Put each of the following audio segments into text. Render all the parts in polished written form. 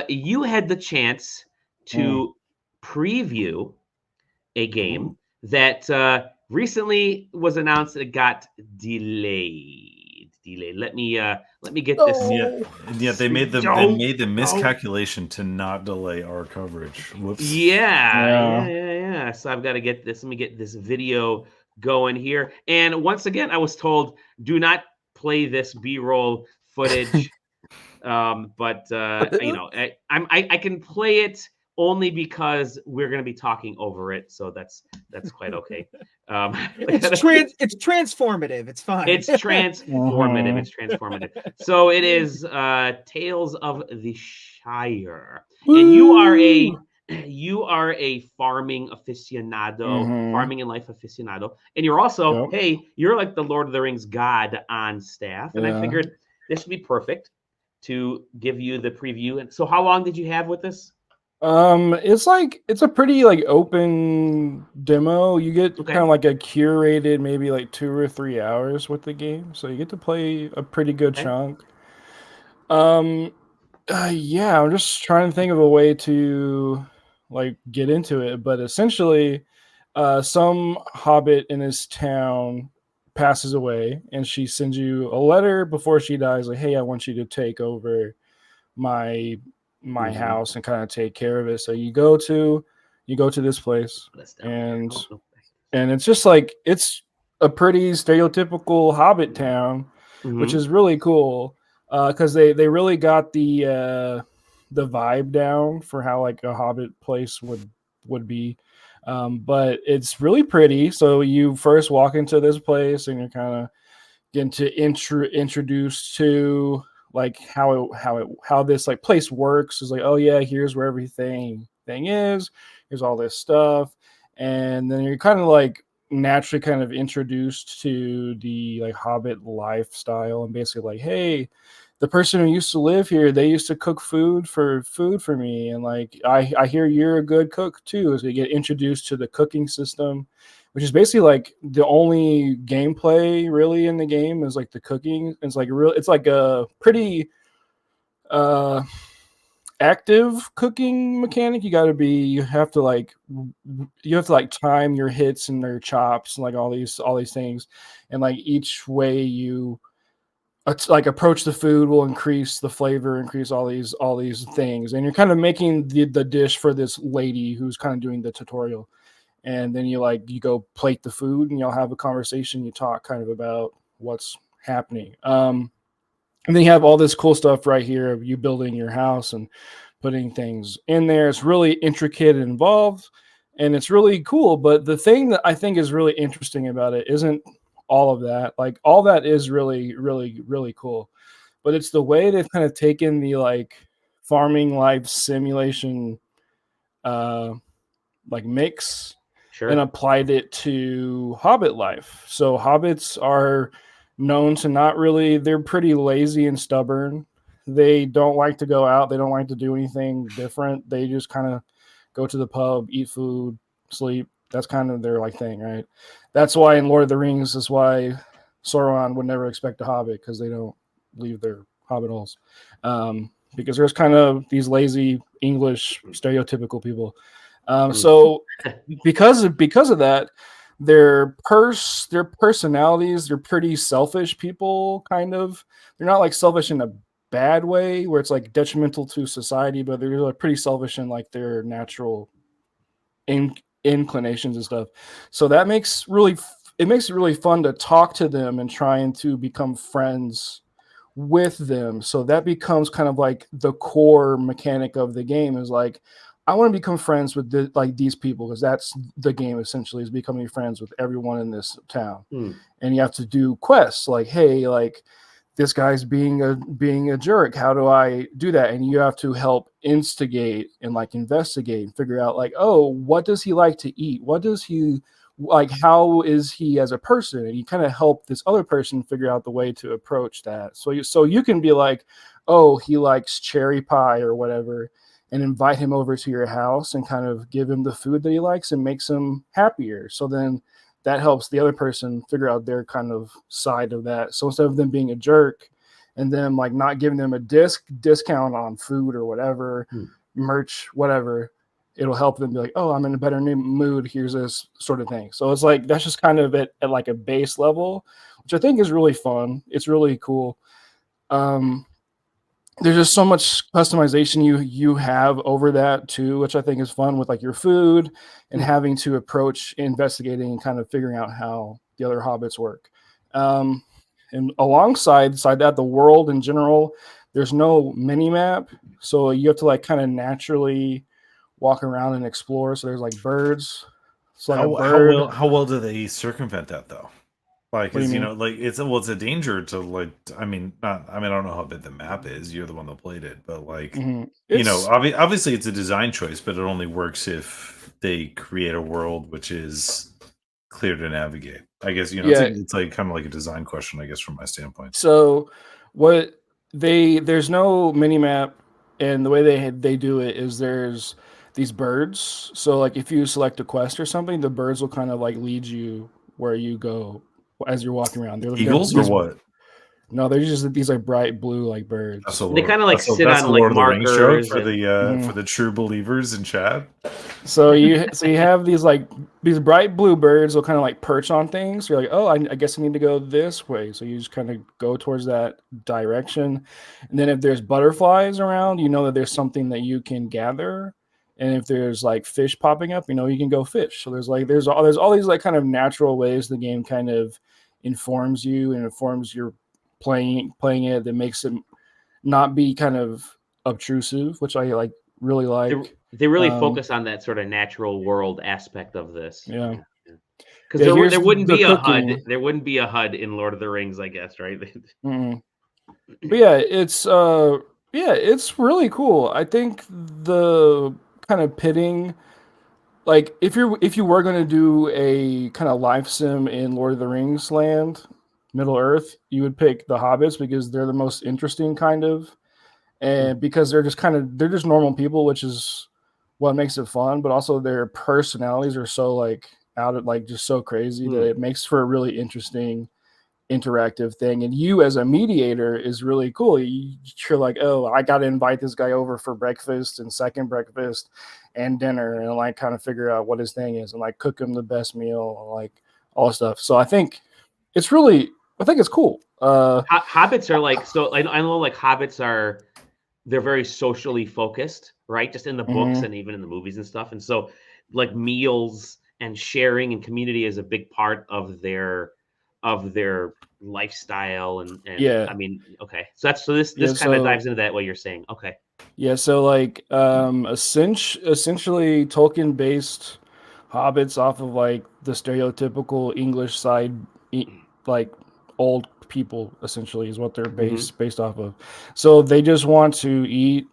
you had the chance to preview a game that recently was announced that it got delayed. Let me get this. And yet they Don't. made the Don't. miscalculation to not delay our coverage. Whoops. Yeah. So I've got to get this. Let me get this video going here. And once again, I was told do not play this B-roll footage. But I can play it only because we're going to be talking over it, so that's quite okay. It's transformative. It's fine. It's transformative. It's transformative. So it is Tales of the Shire, and you are a farming aficionado, farming and life aficionado, and you're also you're like the Lord of the Rings god on staff, and I figured this would be perfect to give you the preview. And so, how long did you have with this? It's a pretty like open demo. You get kind of like a curated maybe like 2 or 3 hours with the game, so you get to play a pretty good chunk. Yeah, I'm just trying to think of a way to like get into it, but essentially, some hobbit in his town passes away, and she sends you a letter before she dies, like, "Hey, I want you to take over my house and kind of take care of it." So you go to this place, and it's just like it's a pretty stereotypical hobbit town, which is really cool because they really got the vibe down for how like a hobbit place would be. But it's really pretty. So you first walk into this place and you're kind of getting to introduced to like how this like place works. Is like, oh yeah, here's where everything is. Here's all this stuff, and then you're kind of like naturally kind of introduced to the like hobbit lifestyle, and basically like, hey, the person who used to live here, they used to cook food for me, and like I hear you're a good cook too. So you get introduced to the cooking system, which is basically like the only gameplay really in the game is like the cooking. It's like a pretty active cooking mechanic. You have to like time your hits and your chops and like all these things, and like each way you like approach the food will increase the flavor, increase all these things, and you're kind of making the dish for this lady who's kind of doing the tutorial. And then you go plate the food and you'll have a conversation. You talk kind of about what's happening. And then you have all this cool stuff right here of you building your house and putting things in there. It's really intricate and involved, and it's really cool. But the thing that I think is really interesting about it isn't all of that. Like all that is really, really, really cool. But it's the way they've kind of taken the like farming life simulation like mix and applied it to hobbit life. So hobbits are known to not really, they're pretty lazy and stubborn. They don't like to go out. They don't like to do anything different. They just kind of go to the pub, eat food, sleep. That's kind of their like thing, right? That's why in Lord of the Rings is why Sauron would never expect a hobbit, because they don't leave their hobbit holes. Because there's kind of these lazy English stereotypical people. So because of that, their personalities, they're pretty selfish people, kind of. They're not like selfish in a bad way where it's like detrimental to society, but they're like pretty selfish in like their natural inclinations and stuff. So that makes it really fun to talk to them and trying to become friends with them. So that becomes kind of like the core mechanic of the game, is like, I want to become friends with these people, because that's the game essentially, is becoming friends with everyone in this town. And you have to do quests like, hey, like this guy's being a jerk. How do I do that? And you have to help instigate and like investigate and figure out like, oh, what does he like to eat? What does he like? How is he as a person? And you kind of help this other person figure out the way to approach that. So you can be like, oh, he likes cherry pie or whatever, and invite him over to your house and kind of give him the food that he likes and makes him happier. So then that helps the other person figure out their kind of side of that. So instead of them being a jerk and then like not giving them a discount on food or whatever, merch, whatever, it'll help them be like, oh, I'm in a better mood. Here's this sort of thing. So it's like that's just kind of at like a base level, which I think is really fun. It's really cool. There's just so much customization you have over that too, which I think is fun with like your food and having to approach investigating and kind of figuring out how the other hobbits work. And alongside that, the world in general, there's no mini map, so you have to like kind of naturally walk around and explore. So there's like birds. So like how well do they circumvent that though? Like, because like it's a danger to like. I don't know how big the map is. You're the one that played it, but like, obviously it's a design choice, but it only works if they create a world which is clear to navigate. I guess it's like kind of like a design question, I guess, from my standpoint. So, there's no mini map, and the way they do it is there's these birds. So like if you select a quest or something, the birds will kind of like lead you where you go as you're walking around. They're eagles or what? No, they're just these like bright blue like birds. They kind of like sit on like markers for the true believers in chat. So you have these bright blue birds will kind of like perch on things. You're like, oh, I guess I need to go this way. So you just kind of go towards that direction. And then if there's butterflies around, you know that there's something that you can gather. And if there's like fish popping up, you can go fish. So there's all these like kind of natural ways the game kind of informs you and informs your playing it, that makes it not be kind of obtrusive, which I like really like. They really focus on that sort of natural world aspect of this. Yeah. Because there wouldn't be a HUD. There wouldn't be a HUD in Lord of the Rings, I guess, right? But yeah, it's really cool. I think the kind of pitting, like if you were going to do a kind of life sim in Lord of the Rings land, Middle Earth, you would pick the hobbits because they're the most interesting kind of, and because they're just normal people, which is what makes it fun, but also their personalities are so like out of like just so crazy that it makes for a really interesting interactive thing. And you as a mediator is really cool. You're like, oh, I got to invite this guy over for breakfast and second breakfast and dinner, and like kind of figure out what his thing is and like cook him the best meal and like all stuff. So I think it's cool. Hobbits are like, so I know like hobbits they're very socially focused, right? Just in the books and even in the movies and stuff. And so like meals and sharing and community is a big part of their lifestyle. And yeah, I mean, okay. So this kind of dives into that, what you're saying. Okay. Yeah. So like, essentially Tolkien based hobbits off of like the stereotypical English side, like old people essentially is what they're based off of. So they just want to eat,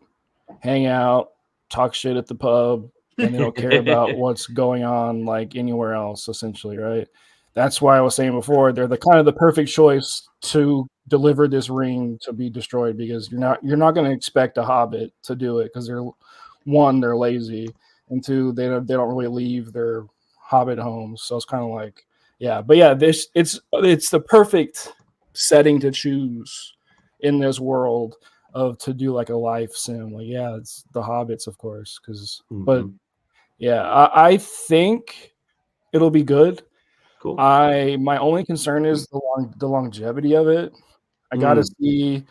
hang out, talk shit at the pub, and they don't care about what's going on like anywhere else essentially, right? That's why I was saying before, they're the kind of the perfect choice to deliver this ring to be destroyed, because you're not going to expect a hobbit to do it, because they're lazy, and two, they don't really leave their hobbit homes. So it's kind of like, yeah, but yeah, it's the perfect setting to choose in this world to do like a life sim. Like, yeah, it's the hobbits, of course, but yeah, I think it'll be good. Cool. My only concern is the longevity of it. I got to see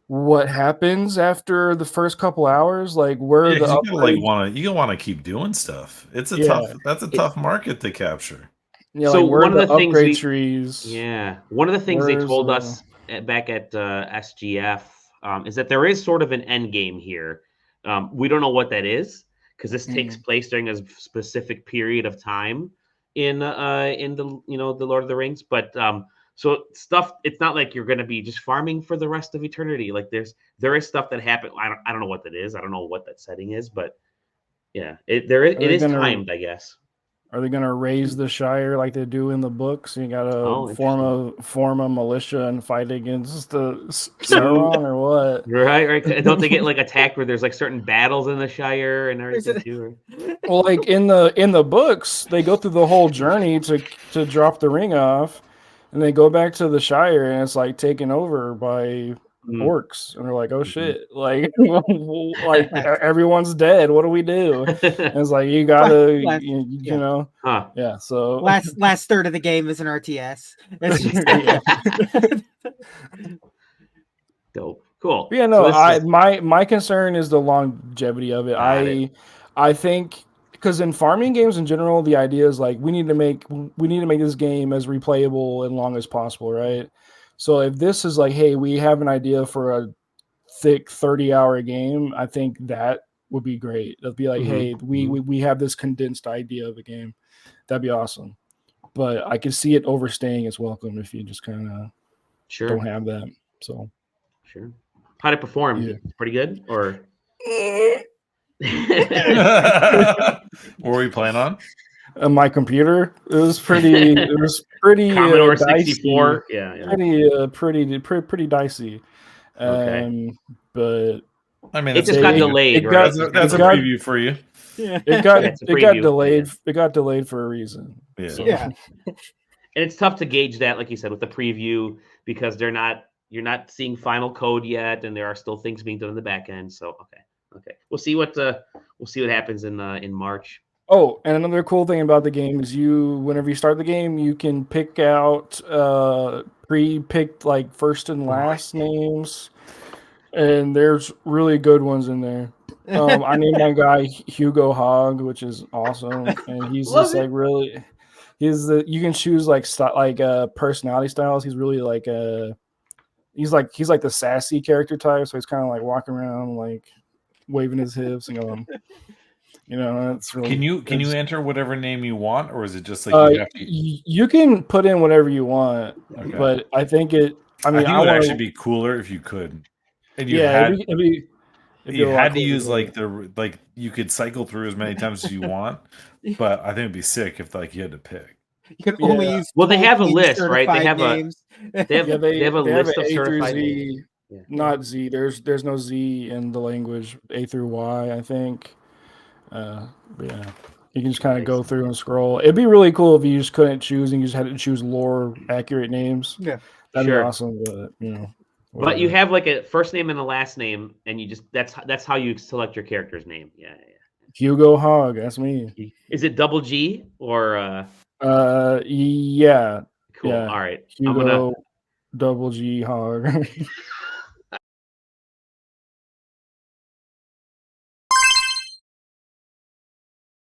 what happens after the first couple hours, like where the you want to keep doing stuff. It's a tough market to capture. Yeah, so like one of the things trees. Yeah, one of the things they told us back at SGF is that there is sort of an end game here. We don't know what that is, because this takes place during a specific period of time in the the Lord of the Rings, but so stuff, it's not like you're going to be just farming for the rest of eternity. Like there is stuff that happened. I don't know what that is. I don't know what that setting is, but yeah, it is timed, I guess. Are they going to raise the Shire like they do in the books? You got to form a militia and fight against the Sauron or what? Right. Don't they get like attacked where there's like certain battles in the Shire and everything too? Well, like in the books, they go through the whole journey to drop the ring off, and they go back to the Shire, and it's like taken over by orcs, and they're like, "Oh shit!" Like, like everyone's dead. What do we do? And it's like you gotta, you know, yeah. So last third of the game is an RTS. It's just dope. Cool. Yeah, no, my concern is the longevity of it. I think because in farming games in general, the idea is like we need to make this game as replayable and long as possible, right? So if this is like, hey, we have an idea for a thick 30-hour game, I think that would be great. It'll be like, hey, we have this condensed idea of a game. That'd be awesome. But I can see it overstaying its welcome if you just kind of don't have that. So sure. How'd it perform? Yeah. Pretty good, or what were we playing on? My computer. It was pretty. Commodore 64. Yeah. Pretty dicey. Okay. But I mean, it just got delayed. Right? That's a preview for you. Yeah. It got delayed. It got delayed for a reason. Yeah. So. Yeah. And it's tough to gauge that, like you said, with the preview because you're not seeing final code yet, and there are still things being done in the back end. So okay, we'll see what happens in March. Oh, and another cool thing about the game is whenever you start the game, you can pick out pre-picked like first and last names, and there's really good ones in there. I named my guy Hugo Hogg, which is awesome, and he's just like really. You can choose like personality styles. He's really like he's like the sassy character type, so he's kind of like walking around like waving his hips and going, you know, that's really. Can you enter whatever name you want, or is it just like you have to? You can put in whatever you want, but I think it. I mean, it would actually be cooler if you could. And you had to use like you could cycle through as many times as you want, but I think it'd be sick if like you had to pick. You can only use. Well, they have a list, right? They have names. They have a list of certified names. Not Z. There's no Z in the language A through Y, I think. Yeah, you can just kind of go through and scroll. It'd be really cool if you just couldn't choose and you just had to choose lore accurate names. Yeah, that'd be awesome. But whatever. But you have like a first name and a last name, and you just that's how you select your character's name. Yeah. Hugo Hogg, that's me. Is it double G or? Yeah. Cool. Yeah. All right. Hugo double G Hogg.